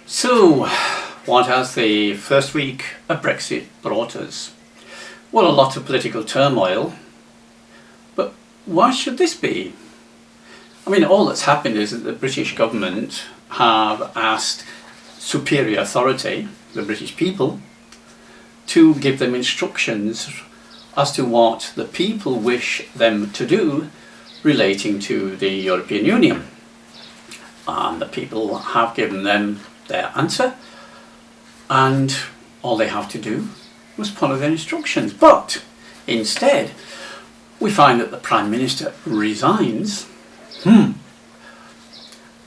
So, what has the first week of Brexit brought us? Well, a lot of political turmoil, but why should this be? I mean, all that's happened is that the British government have asked superior authority, the British people, to give them instructions as to what the people wish them to do relating to the European Union. And the people have given them their answer, and all they have to do was follow their instructions. But instead, we find that the Prime Minister resigns.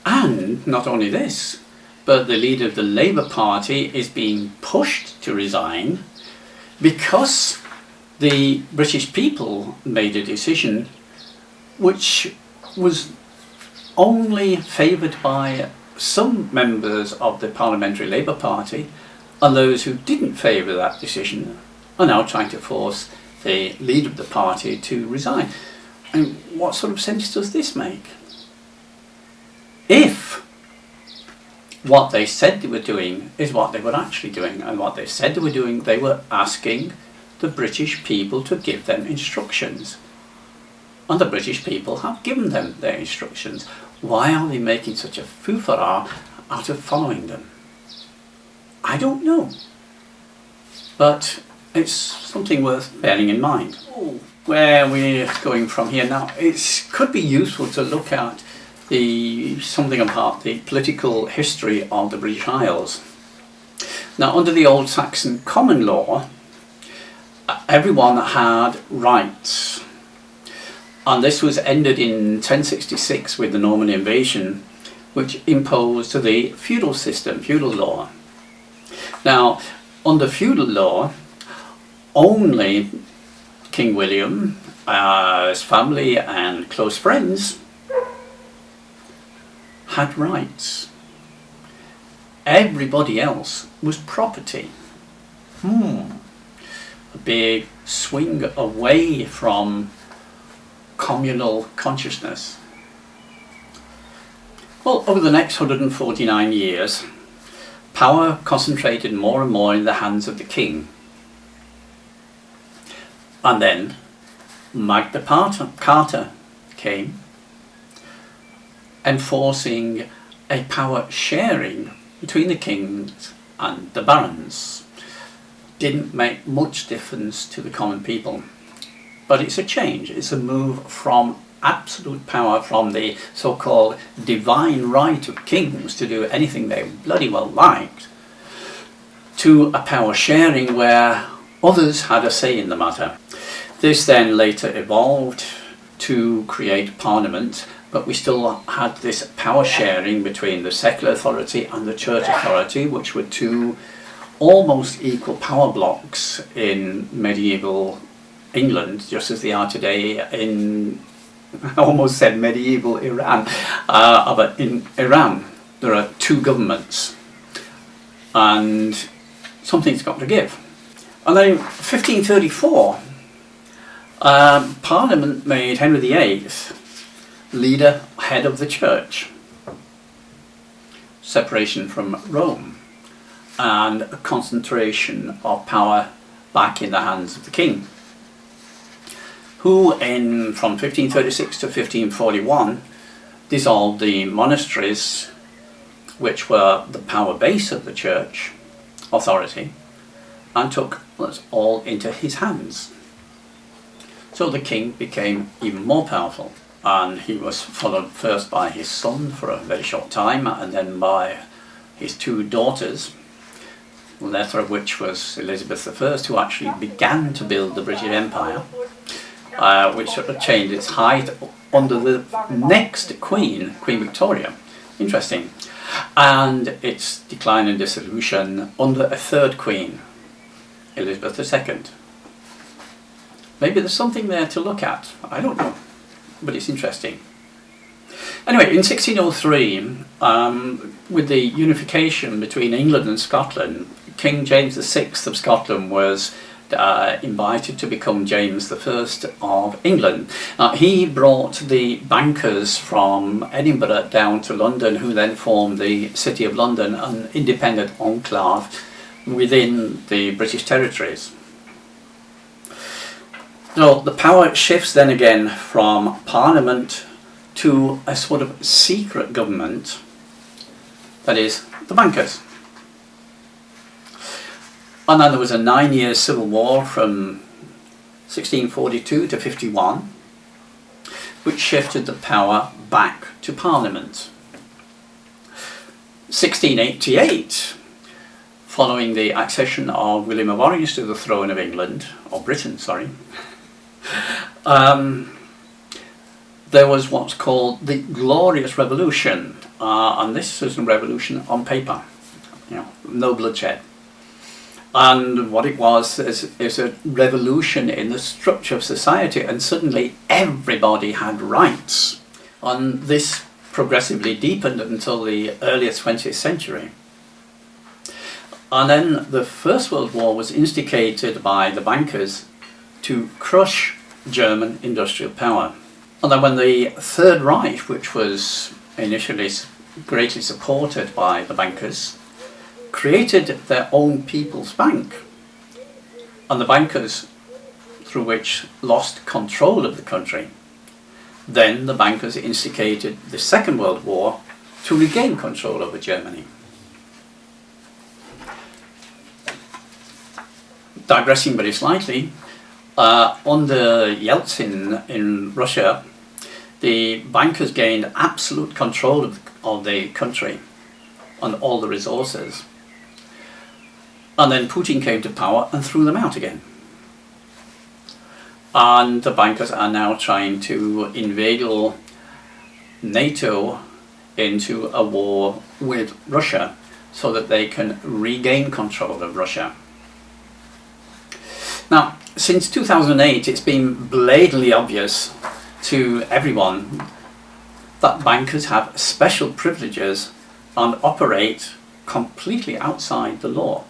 And not only this, but the leader of the Labour Party is being pushed to resign because the British people made a decision which was only favoured by some members of the Parliamentary Labour Party, and those who didn't favour that decision are now trying to force the leader of the party to resign. And what sort of sense does this make? If what they said they were doing is what they were actually doing, and what they said they were doing, they were asking the British people to give them instructions. And the British people have given them their instructions. Why are they making such a foo-fa-ra out of following them? I don't know. But it's something worth bearing in mind. Where we're going from here now, it could be useful to look at something about the political history of the British Isles. Now, under the old Saxon common law, everyone had rights. And this was ended in 1066 with the Norman invasion, which imposed the feudal system, feudal law. Now, under feudal law, only King William, his family and close friends had rights. Everybody else was property. A big swing away from communal consciousness. Well, over the next 149 years, power concentrated more and more in the hands of the king. And then Magna Carta came, enforcing a power sharing between the kings and the barons. Didn't make much difference to the common people. But it's a change, it's a move from absolute power, from the so-called divine right of kings to do anything they bloody well liked, to a power sharing where others had a say in the matter. This then later evolved to create Parliament, but we still had this power sharing between the secular authority and the church authority, which were two almost equal power blocks in medieval England, just as they are today in, I almost said medieval Iran, but in Iran there are two governments, and something's got to give. And then in 1534, Parliament made Henry VIII leader, head of the church. Separation from Rome, and a concentration of power back in the hands of the king, who from 1536 to 1541 dissolved the monasteries, which were the power base of the church authority, and took us all into his hands. So the king became even more powerful, and he was followed first by his son for a very short time, and then by his two daughters, the latter of which was Elizabeth I, who actually began to build the British Empire, which attained its height under the next Queen, Queen Victoria. Interesting. And its decline and dissolution under a third Queen, Elizabeth II. Maybe there's something there to look at. I don't know, but it's interesting. Anyway, in 1603, with the unification between England and Scotland, King James VI of Scotland was invited to become James I of England. He brought the bankers from Edinburgh down to London, who then formed the City of London, an independent enclave within the British territories. So the power shifts then again from Parliament to a sort of secret government, that is, the bankers. And then there was a 9-year civil war from 1642 to 51, which shifted the power back to Parliament. 1688, following the accession of William of Orange to the throne of England, or Britain, sorry, there was what's called the Glorious Revolution, and this was a revolution on paper, no bloodshed. And what it was is a revolution in the structure of society, and suddenly everybody had rights. And this progressively deepened until the earlier 20th century. And then the First World War was instigated by the bankers to crush German industrial power. And then when the Third Reich, which was initially greatly supported by the bankers, created their own People's Bank, and the bankers, through which, lost control of the country, then the bankers instigated the Second World War to regain control over Germany. Digressing very slightly, under Yeltsin in Russia, the bankers gained absolute control of the country and all the resources. And then Putin came to power and threw them out again. And the bankers are now trying to inveigle NATO into a war with Russia so that they can regain control of Russia. Now, since 2008, it's been blatantly obvious to everyone that bankers have special privileges and operate completely outside the law.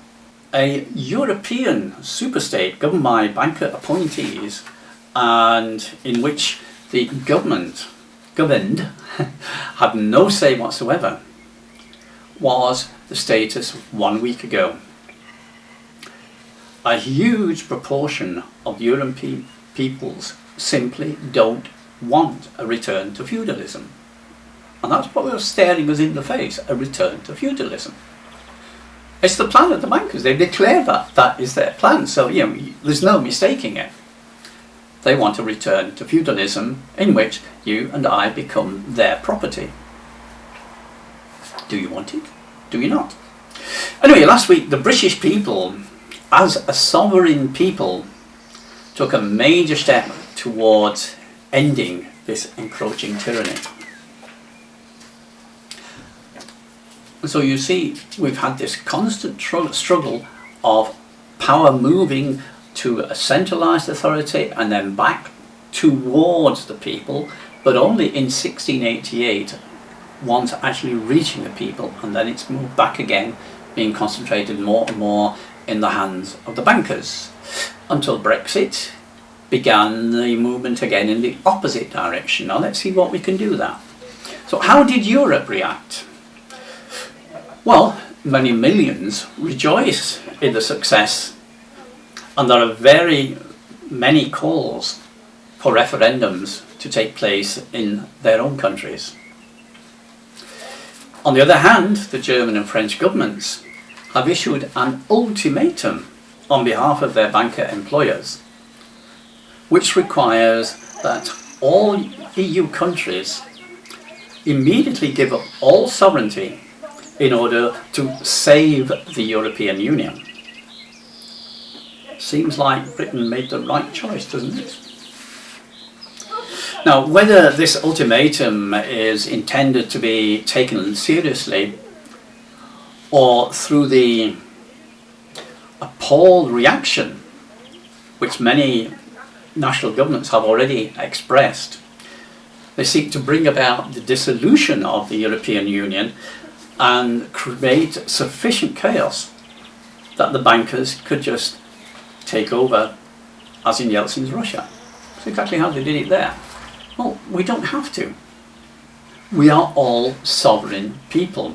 A European superstate governed by banker appointees, and in which the governed had no say whatsoever, was the status 1 week ago. A huge proportion of European peoples simply don't want a return to feudalism. And that's what was staring us in the face, a return to feudalism. It's the plan of the bankers. They've declared that is their plan, so there's no mistaking it. They want a return to feudalism in which you and I become their property. Do you want it? Do you not? Anyway, last week the British people, as a sovereign people, took a major step towards ending this encroaching tyranny. So you see, we've had this constant struggle of power moving to a centralised authority and then back towards the people, but only in 1688 once actually reaching the people, and then it's moved back again, being concentrated more and more in the hands of the bankers, until Brexit began the movement again in the opposite direction. Now let's see what we can do there. So how did Europe react? Well, many millions rejoice in the success, and there are very many calls for referendums to take place in their own countries. On the other hand, the German and French governments have issued an ultimatum on behalf of their banker employers, which requires that all EU countries immediately give up all sovereignty in order to save the European Union. Seems like Britain made the right choice, doesn't it? Now, whether this ultimatum is intended to be taken seriously or through the appalled reaction which many national governments have already expressed, they seek to bring about the dissolution of the European Union and create sufficient chaos that the bankers could just take over as in Yeltsin's Russia. That's exactly how they did it there. Well, we don't have to. We are all sovereign people.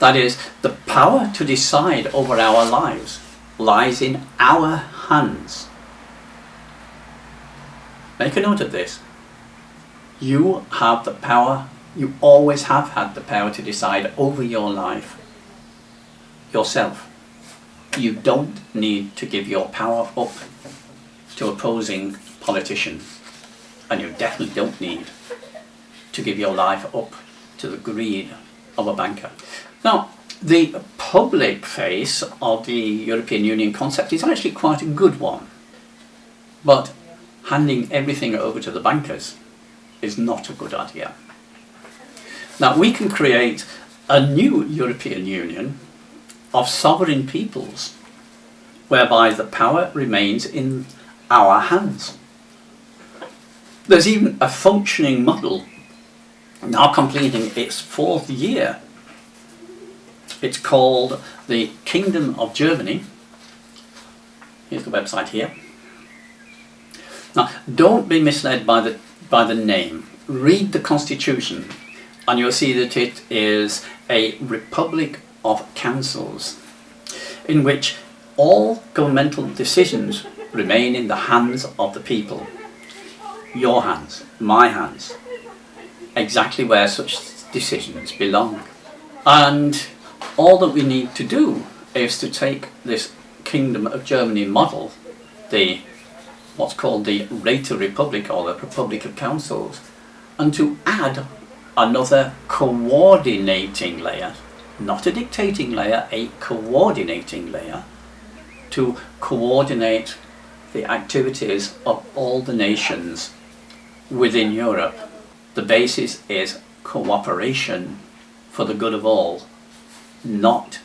That is, the power to decide over our lives lies in our hands. Make a note of this. You have the power, you always have had the power to decide over your life yourself. You don't need to give your power up to opposing politicians. And you definitely don't need to give your life up to the greed of a banker. Now, the public face of the European Union concept is actually quite a good one. But handing everything over to the bankers is not a good idea. Now, we can create a new European Union of sovereign peoples, whereby the power remains in our hands. There's even a functioning model now completing its 4th year. It's called the Kingdom of Germany. Here's the website here. Now, don't be misled by the name. Read the Constitution and you'll see that it is a republic of councils in which all governmental decisions remain in the hands of the people. Your hands, my hands, exactly where such decisions belong. And all that we need to do is to take this Kingdom of Germany model, what's called the Räte Republic or the Republic of Councils, and to add another coordinating layer, not a dictating layer, a coordinating layer, to coordinate the activities of all the nations within Europe. The basis is cooperation for the good of all, not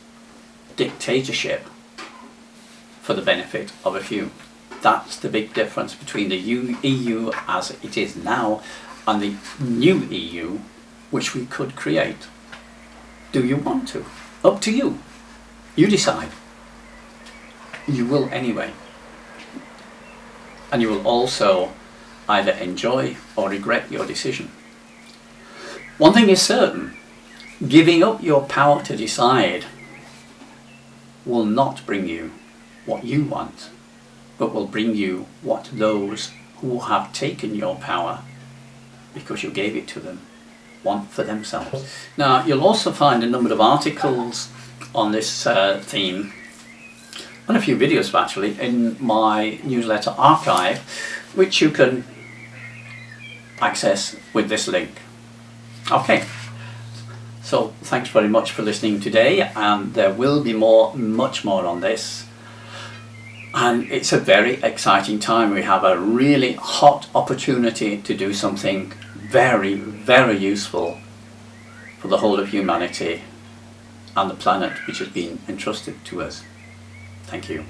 dictatorship for the benefit of a few. That's the big difference between the EU as it is now and the new EU which we could create. Do you want to? Up to you. You decide. You will anyway. And you will also either enjoy or regret your decision. One thing is certain, giving up your power to decide will not bring you what you want, but will bring you what those who have taken your power, because you gave it to them, want for themselves. Now, you'll also find a number of articles on this theme, and a few videos actually, in my newsletter archive, which you can access with this link. Okay, so thanks very much for listening today, and there will be much more on this. And it's a very exciting time. We have a really hot opportunity to do something very, very useful for the whole of humanity and the planet which has been entrusted to us. Thank you.